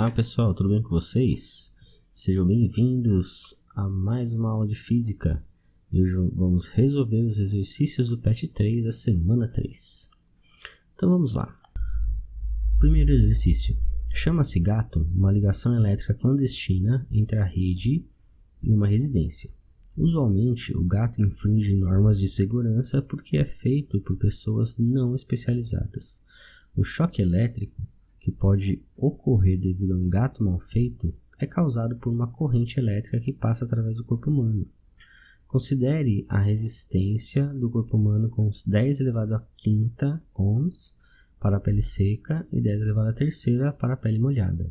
Olá pessoal, tudo bem com vocês? Sejam bem-vindos a mais uma aula de física. E hoje vamos resolver os exercícios do PET 3 da semana 3. Então vamos lá. Primeiro exercício. Chama-se gato uma ligação elétrica clandestina entre a rede e uma residência. Usualmente, o gato infringe normas de segurança porque é feito por pessoas não especializadas. O choque elétrico, que pode ocorrer devido a um gato mal feito, é causado por uma corrente elétrica que passa através do corpo humano. Considere a resistência do corpo humano com 10 elevado a quinta ohms para a pele seca e 10 elevado a terceira para a pele molhada.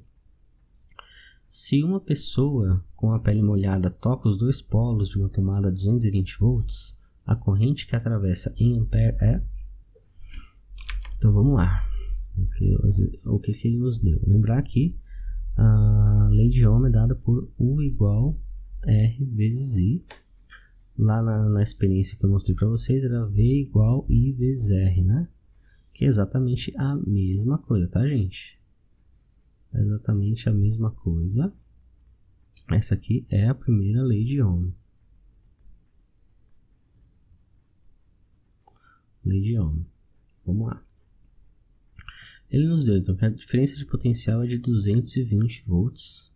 Se uma pessoa com a pele molhada toca os dois polos de uma tomada 220 volts, a corrente que atravessa em ampere é... Então vamos lá. O que ele nos deu? Lembrar que a lei de Ohm é dada por U igual R vezes I. Lá na experiência que eu mostrei para vocês era V igual I vezes R, né? Que é exatamente a mesma coisa, tá, gente? É exatamente a mesma coisa. Essa aqui é a primeira lei de Ohm. Lei de Ohm. Vamos lá. Ele nos deu, então, que a diferença de potencial é de 220 volts.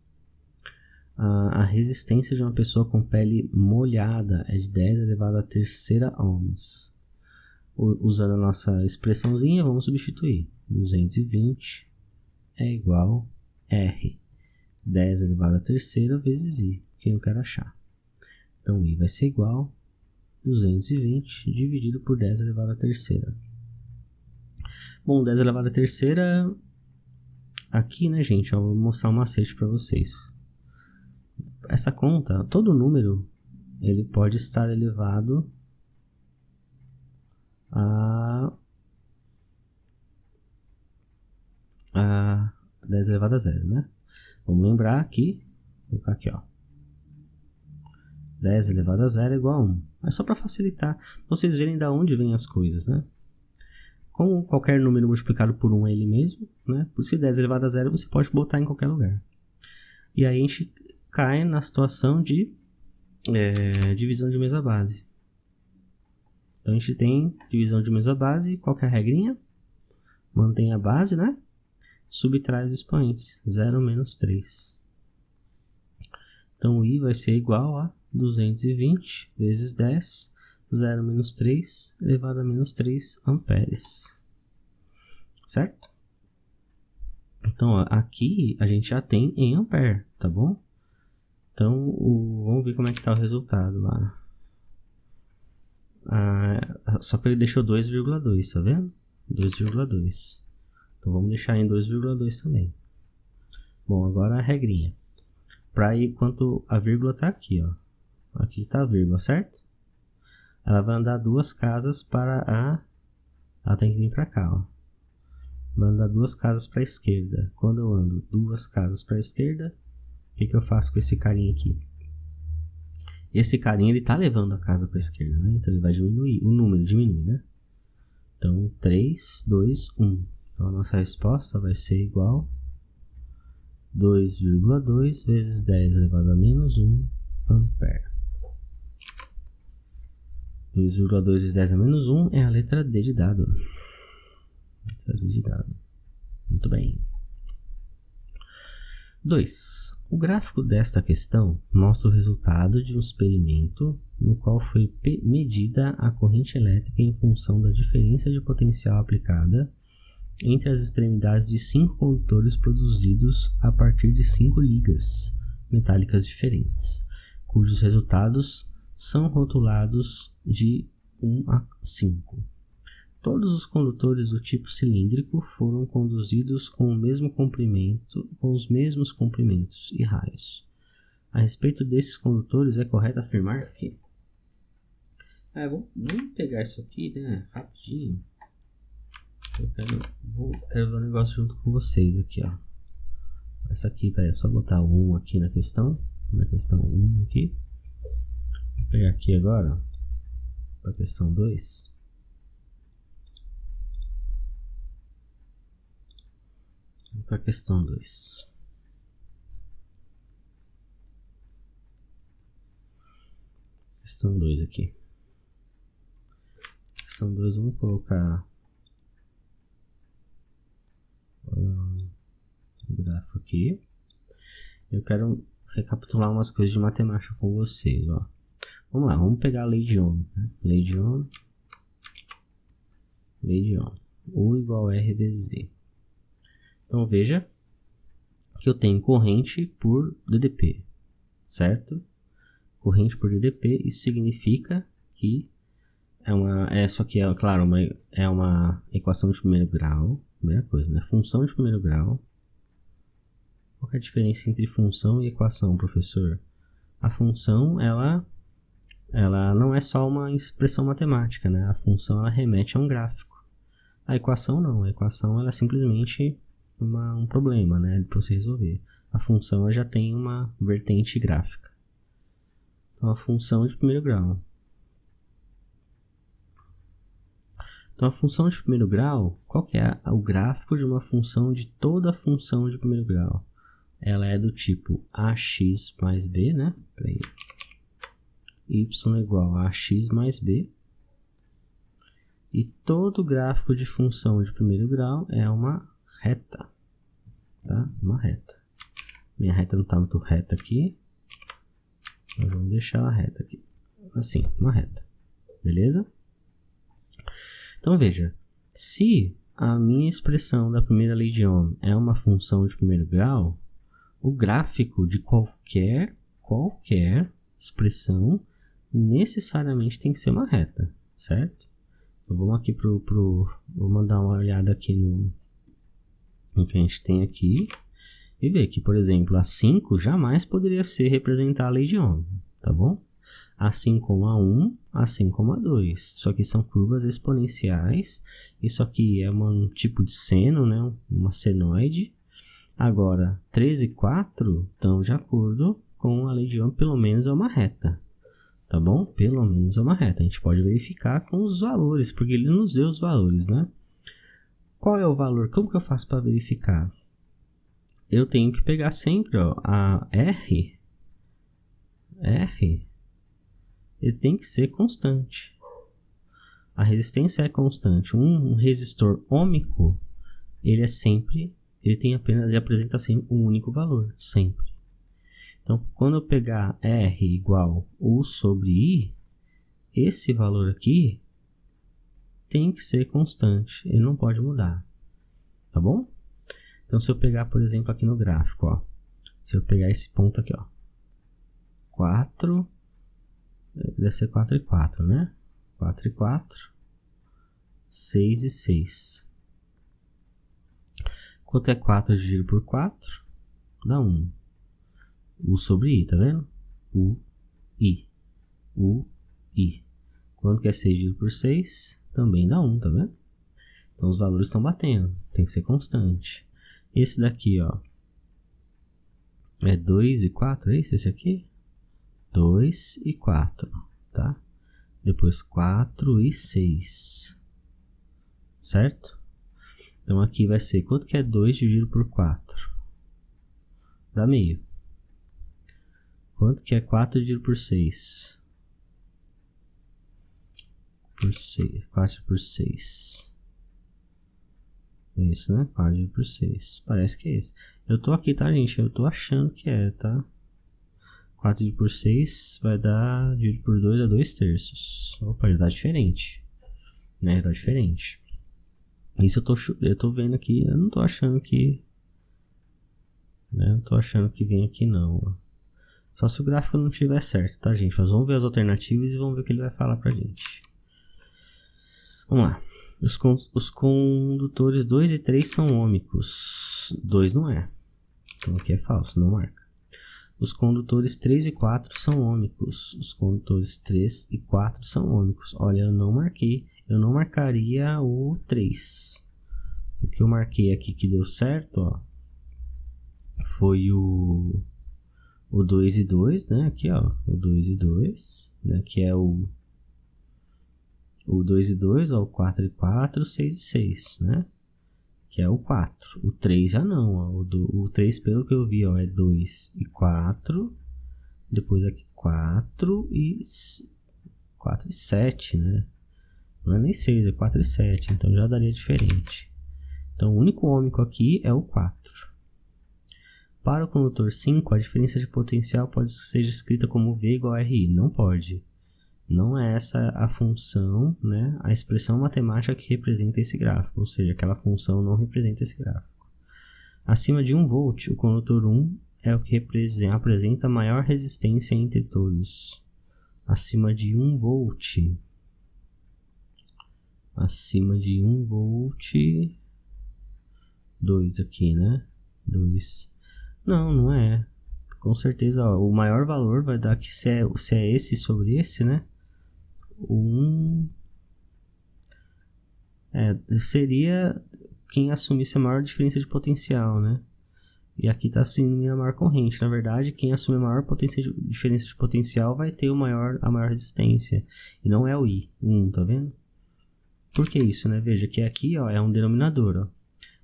A resistência de uma pessoa com pele molhada é de 10 elevado à terceira ohms. Usando a nossa expressãozinha, vamos substituir. 220 é igual R. 10 elevado à terceira vezes I, que eu quero achar. Então, I vai ser igual a 220 dividido por 10 elevado à terceira. Bom, 10 elevado à terceira, aqui, né, gente, eu vou mostrar um macete para vocês. Essa conta, todo número, ele pode estar elevado a 10 elevado a zero, né? Vamos lembrar aqui, vou colocar aqui, ó. 10 elevado a zero é igual a 1. É só para facilitar, vocês verem de onde vêm as coisas, né? Como qualquer número multiplicado por 1 é ele mesmo, né? Por isso que 10 elevado a zero você pode botar em qualquer lugar. E aí a gente cai na situação de divisão de mesa base. Então a gente tem divisão de mesa base, qual que é a regrinha? Mantém a base, né? Subtrai os expoentes, 0 menos 3. Então o I vai ser igual a 220 vezes 10, 0 menos 3 elevado a menos 3 amperes. Certo? Então, ó, aqui a gente já tem em ampere, tá bom? Então, vamos ver como é que está o resultado lá. Só que ele deixou 2,2, tá vendo? 2,2. Então, vamos deixar em 2,2 também. Bom, agora a regrinha. Para ir quanto a vírgula está aqui, ó. Aqui está a vírgula, certo? Ela vai andar duas casas para ela tem que vir para cá, ó. Vai andar duas casas para a esquerda. Quando eu ando duas casas para a esquerda, o que eu faço com esse carinha aqui? Esse carinha, ele tá levando a casa para a esquerda, né? Então ele vai diminuir, o número diminui, né? Então 3, 2, 1. Então a nossa resposta vai ser igual a 2,2 vezes 10 elevado a menos 1 ampere. 2,2 vezes 10 a menos 1 é a letra D de dado. Letra D de dado. Muito bem. 2. O gráfico desta questão mostra o resultado de um experimento no qual foi medida a corrente elétrica em função da diferença de potencial aplicada entre as extremidades de 5 condutores produzidos a partir de 5 ligas metálicas diferentes, cujos resultados são rotulados de 1 a 5. Todos os condutores do tipo cilíndrico foram conduzidos com o mesmo comprimento, com os mesmos comprimentos e raios. A respeito desses condutores, é correto afirmar que... vamos pegar isso aqui, né, rapidinho. Eu quero ver um negócio junto com vocês aqui, ó. Essa aqui, peraí, é só botar o 1 aqui na questão 1 aqui. Vou pegar aqui agora, para a questão 2. Para a questão 2. Questão 2 aqui. Questão 2, vamos colocar o gráfico aqui. Eu quero recapitular umas coisas de matemática com vocês, ó. Vamos lá, vamos pegar a lei de Ohm, né? Lei de Ohm. U igual a R vezes Z. Então veja que eu tenho corrente por DDP, certo? Corrente por DDP, isso significa que é uma equação de primeiro grau, primeira coisa, né? Função de primeiro grau. Qual que é a diferença entre função e equação, professor? A função, ela não é só uma expressão matemática, né? A função, ela remete a um gráfico. A equação não, a equação ela é simplesmente um problema, né? Para você resolver. A função ela já tem uma vertente gráfica. Então, a função de primeiro grau. Então, a função de primeiro grau, qual que é o gráfico de uma função de toda a função de primeiro grau? Ela é do tipo ax mais b, né? Peraí. Y igual a ax mais b. E todo gráfico de função de primeiro grau é uma reta. Tá? Uma reta. Minha reta não está muito reta aqui. Nós vamos deixar ela reta aqui. Assim, uma reta. Beleza? Então veja. Se a minha expressão da primeira lei de Ohm é uma função de primeiro grau, o gráfico de qualquer expressão necessariamente tem que ser uma reta, certo? Então vamos aqui vou mandar uma olhada aqui no que a gente tem aqui e ver que, por exemplo, a 5 jamais poderia representar a lei de Ohm, tá bom? Assim como a 1, assim como a 2. Isso aqui são curvas exponenciais. Isso aqui é um tipo de seno, né? Uma senoide. Agora, 3 e 4 estão de acordo com a lei de Ohm, pelo menos é uma reta. Tá bom? Pelo menos é uma reta. A gente pode verificar com os valores, porque ele nos deu os valores, né? Qual é o valor? Como que eu faço para verificar? Eu tenho que pegar sempre, ó, a R, ele tem que ser constante. A resistência é constante. Um resistor ôhmico, ele apresenta sempre um único valor, sempre. Então, quando eu pegar R igual U sobre I, esse valor aqui tem que ser constante, ele não pode mudar, tá bom? Então, se eu pegar, por exemplo, aqui no gráfico, ó, se eu pegar esse ponto aqui, ó, 4, deve ser 4 e 4, né? 4 e 4, 6 e 6. Quanto é 4 dividido por 4? Dá 1. U sobre I, tá vendo? U, I. Quanto que é 6 dividido por 6? Também dá 1, tá vendo? Então, os valores estão batendo. Tem que ser constante. Esse daqui, ó, é 2 e 4, é isso? Esse aqui? 2 e 4, tá? Depois 4 e 6. Certo? Então, aqui vai ser, quanto que é 2 dividido por 4? Dá meio. Quanto que é 4 dividido por 6? 4 por 6. É isso, né? 4 dividido por 6. Parece que é esse. Eu tô aqui, tá, gente? Eu tô achando que é, tá? 4 dividido por 6 vai dar, dividido por 2 é 2 terços. Opa, já dá diferente. Né? Dá diferente. Isso eu tô vendo aqui, eu não tô achando que... Né? Não tô achando que vem aqui não. Só se o gráfico não estiver certo, tá, gente? Mas vamos ver as alternativas e vamos ver o que ele vai falar pra gente. Vamos lá. Os condutores 2 e 3 são ôhmicos. 2 não é. Então aqui é falso, não marca. Os condutores 3 e 4 são ôhmicos. Os condutores 3 e 4 são ôhmicos. Olha, eu não marquei. Eu não marcaria o 3. O que eu marquei aqui que deu certo, ó, foi o 2 e 2, né? Aqui, ó, o 2 e 2, né? Que é o 2 e 2, ó, o 4 e 4, 6 e 6, né? Que é o 4. O 3 já não, ó. O 3, pelo que eu vi, ó, é 2 e 4. Depois aqui 4 e 4,7, né? Não é nem 6, é 4,7, então já daria diferente. Então o único ômico aqui é o 4. Para o condutor 5, a diferença de potencial pode ser escrita como V igual a RI. Não pode. Não é essa a função, né? A expressão matemática que representa esse gráfico. Ou seja, aquela função não representa esse gráfico. Acima de 1 volt, o condutor 1 é o que apresenta a maior resistência entre todos. Acima de 1 volt. Acima de 1 volt. 2 aqui, né? 2. Não é. Com certeza, ó, o maior valor vai dar que se é esse sobre esse, né? Seria quem assumisse a maior diferença de potencial, né? E aqui está assumindo a maior corrente. Na verdade, quem assume a maior diferença de potencial vai ter a maior resistência. E não é o I. Tá vendo? Por que isso, né? Veja que aqui, ó, é um denominador. Ó.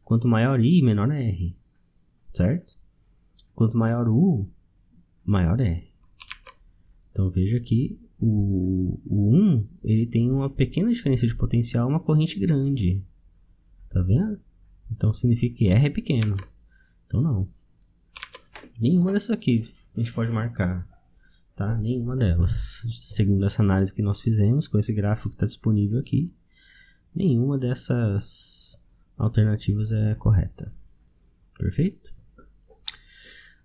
Quanto maior I, menor é R. Certo? Quanto maior U, maior é R. Então veja que o 1 ele tem uma pequena diferença de potencial, uma corrente grande. Tá vendo? Então significa que R é pequeno. Então não. Nenhuma dessas aqui a gente pode marcar. Tá? Nenhuma delas. Segundo essa análise que nós fizemos com esse gráfico que está disponível aqui, nenhuma dessas alternativas é correta. Perfeito?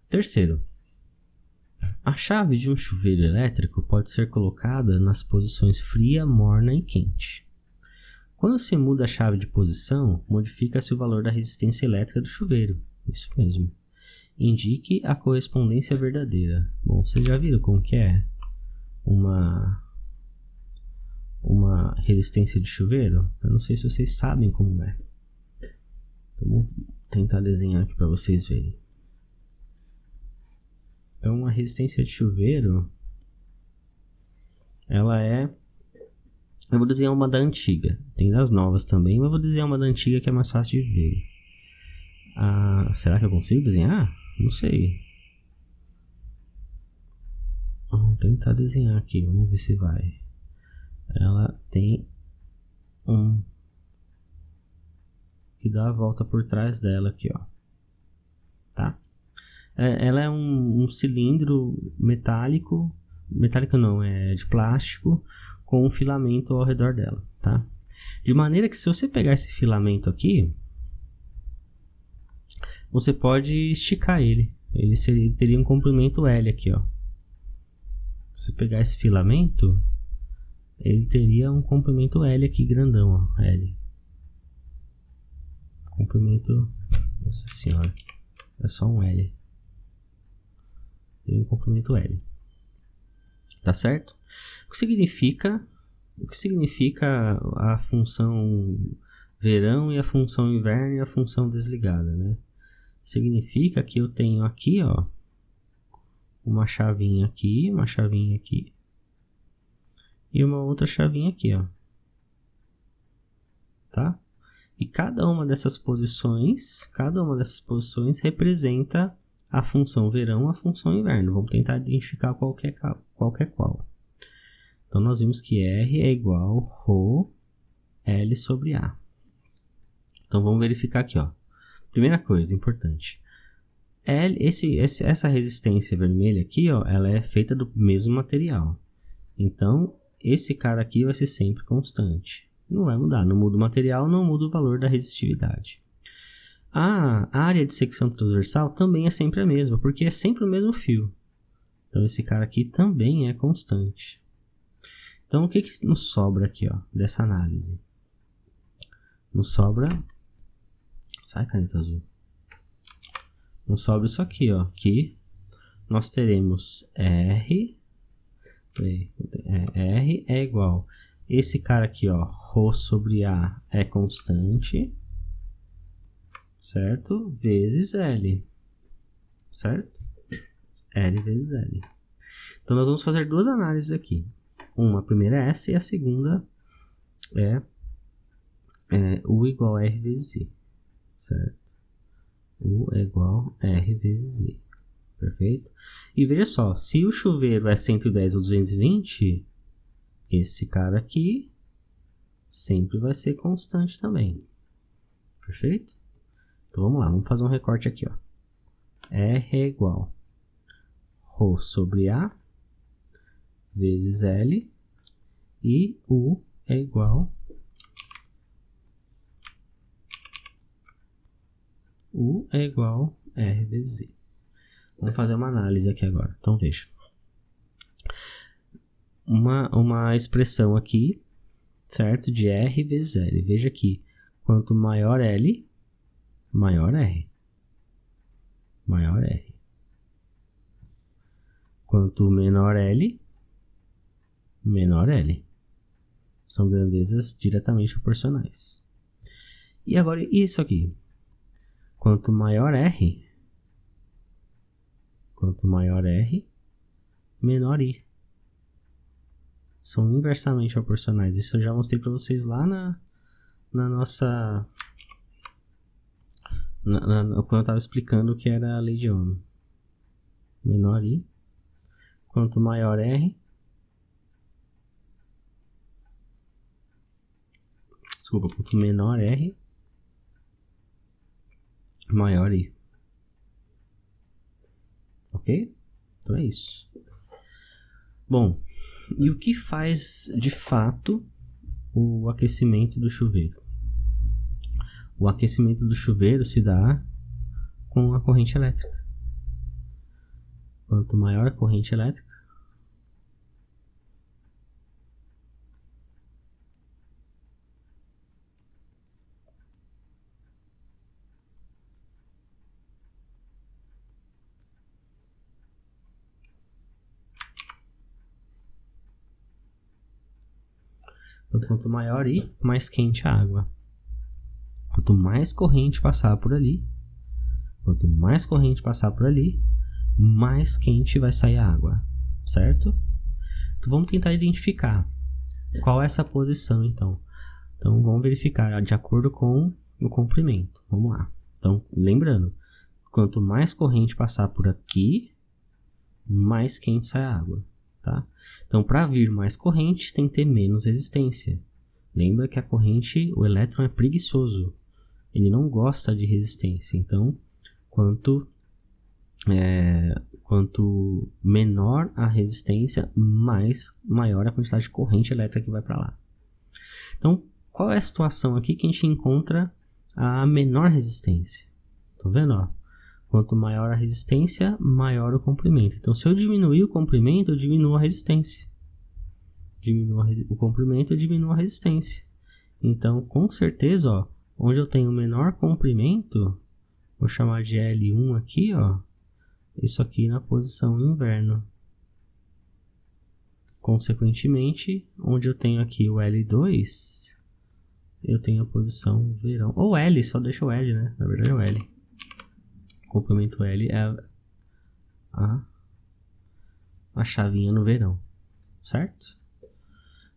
Terceiro. A chave de um chuveiro elétrico pode ser colocada nas posições fria, morna e quente. Quando se muda a chave de posição, modifica-se o valor da resistência elétrica do chuveiro. Isso mesmo. Indique a correspondência verdadeira. Bom, vocês já viram como que é uma resistência de chuveiro? Eu não sei se vocês sabem como é. Vou tentar desenhar aqui para vocês verem. Então, a resistência de chuveiro, ela é... Eu vou desenhar uma da antiga. Tem das novas também, mas eu vou desenhar uma da antiga que é mais fácil de ver. Será que eu consigo desenhar? Não sei. Vou tentar desenhar aqui, vamos ver se vai. Ela tem que dá a volta por trás dela aqui, ó. Tá? Ela é um cilindro metálico não, é de plástico com um filamento ao redor dela, tá? De maneira que se você pegar esse filamento aqui, você pode esticar ele. Ele teria um comprimento L aqui, ó. Se você pegar esse filamento, ele teria um comprimento L aqui grandão, ó, L. Comprimento, nossa senhora, é só um L. Tem um comprimento L. Tá certo? O que significa a função verão e a função inverno e a função desligada, né? Significa que eu tenho aqui, ó, uma chavinha aqui e uma outra chavinha aqui, ó. Tá? E cada uma dessas posições representa a função verão, a função inverno. Vamos tentar identificar qualquer qual. Então, nós vimos que R é igual ρ L sobre A. Então, vamos verificar aqui, ó. Primeira coisa importante. Essa resistência vermelha aqui, ó, ela é feita do mesmo material. Então, esse cara aqui vai ser sempre constante. Não vai mudar. Não muda o material, não muda o valor da resistividade. A área de secção transversal também é sempre a mesma, porque é sempre o mesmo fio. Então, esse cara aqui também é constante. Então, o que nos sobra aqui, ó, dessa análise? Nos sobra... Sai, caneta azul. Nos sobra isso aqui, ó, que nós teremos R é igual... Esse cara aqui, ó, ρ sobre A é constante, certo? Vezes L, certo? L vezes L. Então, nós vamos fazer duas análises aqui. A primeira é essa e a segunda é U igual a R vezes I, certo? U é igual a R vezes I, perfeito? E veja só, se o chuveiro é 110 ou 220, esse cara aqui sempre vai ser constante também. Perfeito? Então vamos lá, vamos fazer um recorte aqui, ó. R é igual ρ sobre A vezes L e U é igual R vezes Z. Vamos fazer uma análise aqui agora. Então veja. Uma expressão aqui, certo? De R vezes L. Veja aqui. Quanto maior L, maior R. Maior R. Quanto menor L, menor L. São grandezas diretamente proporcionais. E agora isso aqui. Quanto maior R, menor I. São inversamente proporcionais. Isso eu já mostrei para vocês lá na nossa... quando eu estava explicando o que era a lei de Ohm. Menor I. Quanto maior R... Desculpa, quanto menor R... maior I. Ok? Então é isso. Bom, e o que faz de fato o aquecimento do chuveiro? O aquecimento do chuveiro se dá com a corrente elétrica. Quanto maior a corrente elétrica, então, quanto maior I, mais quente a água. Quanto mais corrente passar por ali, mais quente vai sair a água, certo? Então vamos tentar identificar qual é essa posição, então. Então vamos verificar de acordo com o comprimento. Vamos lá. Então, lembrando, quanto mais corrente passar por aqui, mais quente sai a água, tá? Então, para vir mais corrente, tem que ter menos resistência. Lembra que a corrente, o elétron é preguiçoso. Ele não gosta de resistência. Então, quanto menor a resistência, maior a quantidade de corrente elétrica que vai para lá. Então, qual é a situação aqui que a gente encontra a menor resistência? Estão vendo? Ó? Quanto maior a resistência, maior o comprimento. Então, se eu diminuir o comprimento, eu diminuo a resistência. O comprimento, eu diminuo a resistência. Então, com certeza, ó, onde eu tenho menor comprimento, vou chamar de L1 aqui, ó, isso aqui na posição inverno. Consequentemente, onde eu tenho aqui o L2, eu tenho a posição verão. Ou L, só deixa o L, né? Na verdade é o L. O comprimento L é a chavinha no verão, certo?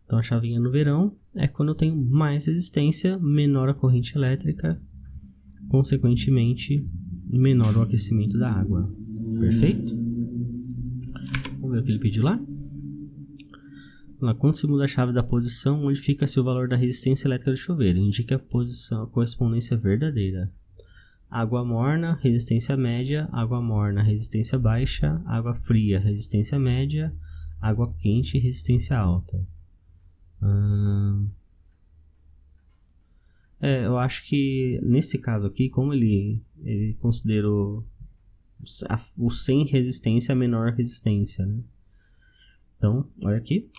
Então a chavinha no verão é quando eu tenho mais resistência, menor a corrente elétrica, consequentemente menor o aquecimento da água. Perfeito? Vamos ver o que ele pediu lá. Quando se muda a chave da posição, modifica-se o valor da resistência elétrica do chuveiro. Indica a correspondência verdadeira. Água morna, resistência média. Água morna, resistência baixa. Água fria, resistência média. Água quente, resistência alta. Eu acho que nesse caso aqui, como ele considerou o sem resistência a menor resistência, né? Então, olha aqui.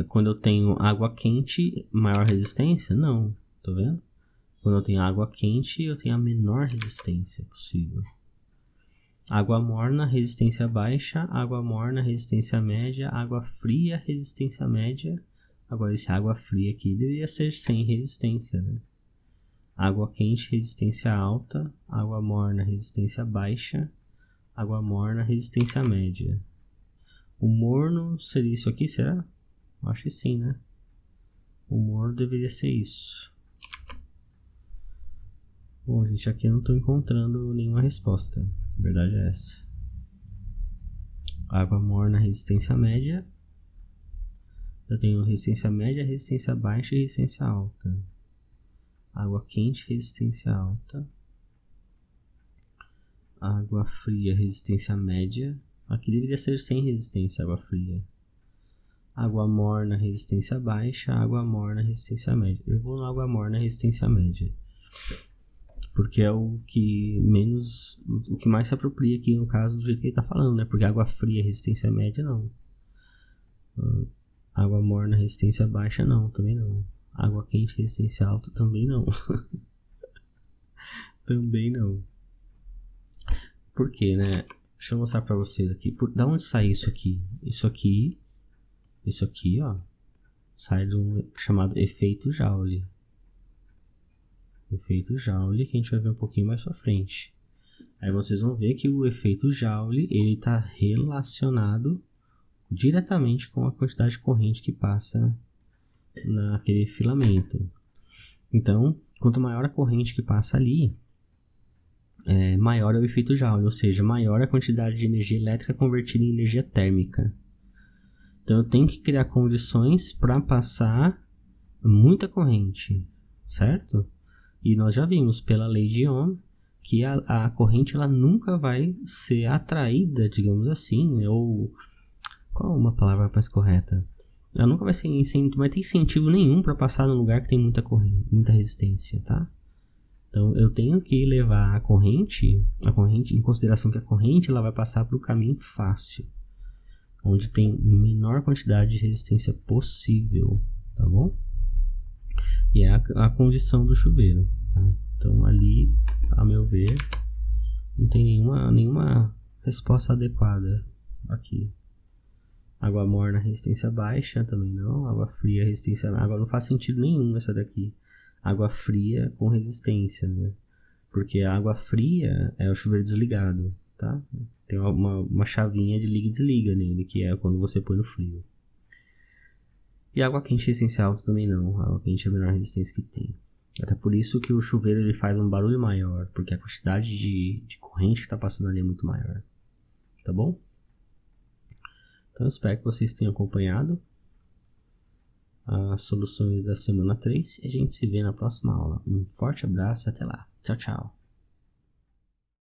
Quando eu tenho água quente, maior resistência? Não, tá vendo? Quando eu tenho água quente, eu tenho a menor resistência possível. Água morna, resistência baixa. Água morna, resistência média. Água fria, resistência média. Agora, esse água fria aqui deveria ser sem resistência, né? Água quente, resistência alta. Água morna, resistência baixa. Água morna, resistência média. O morno seria isso aqui, será? Acho que sim, né? O morno deveria ser isso. Bom, gente, aqui eu não estou encontrando nenhuma resposta. A verdade é essa. Água morna, resistência média. Eu tenho resistência média, resistência baixa e resistência alta. Água quente, resistência alta. Água fria, resistência média. Aqui deveria ser sem resistência, água fria. Água morna, resistência baixa. Água morna, resistência média. Eu vou na água morna, resistência média. Porque é o que mais se apropria aqui no caso do jeito que ele está falando, né? Porque água fria, resistência média, não. Água morna, resistência baixa, não, também não. Água quente, resistência alta, também não. Também não. Por quê, né? Deixa eu mostrar pra vocês aqui. Da onde sai isso aqui? Isso aqui, ó, sai de um chamado efeito Joule. Efeito Joule, que a gente vai ver um pouquinho mais pra frente. Aí vocês vão ver que o efeito Joule, ele está relacionado diretamente com a quantidade de corrente que passa naquele filamento. Então, quanto maior a corrente que passa ali, maior é o efeito Joule, ou seja, maior a quantidade de energia elétrica convertida em energia térmica. Então, eu tenho que criar condições para passar muita corrente, certo? E nós já vimos pela lei de Ohm que a corrente ela nunca vai ser atraída, digamos assim, ou qual uma palavra mais correta? Ela nunca vai ter incentivo nenhum para passar num lugar que tem muita corrente, muita resistência, tá? Então eu tenho que levar a corrente em consideração que a corrente ela vai passar para o caminho fácil, onde tem menor quantidade de resistência possível, tá bom? E é a condição do chuveiro, tá? Então ali, a meu ver, não tem nenhuma resposta adequada aqui. Água morna, resistência baixa, também não. Água fria, resistência... Agora não faz sentido nenhum essa daqui. Água fria com resistência, né? Porque a água fria é o chuveiro desligado, tá? Tem uma chavinha de liga e desliga nele, que é quando você põe no frio. E água quente resistência alta também não. A água quente é a menor resistência que tem. Até por isso que o chuveiro ele faz um barulho maior, porque a quantidade de corrente que está passando ali é muito maior. Tá bom? Então eu espero que vocês tenham acompanhado as soluções da semana 3 e a gente se vê na próxima aula. Um forte abraço e até lá. Tchau, tchau.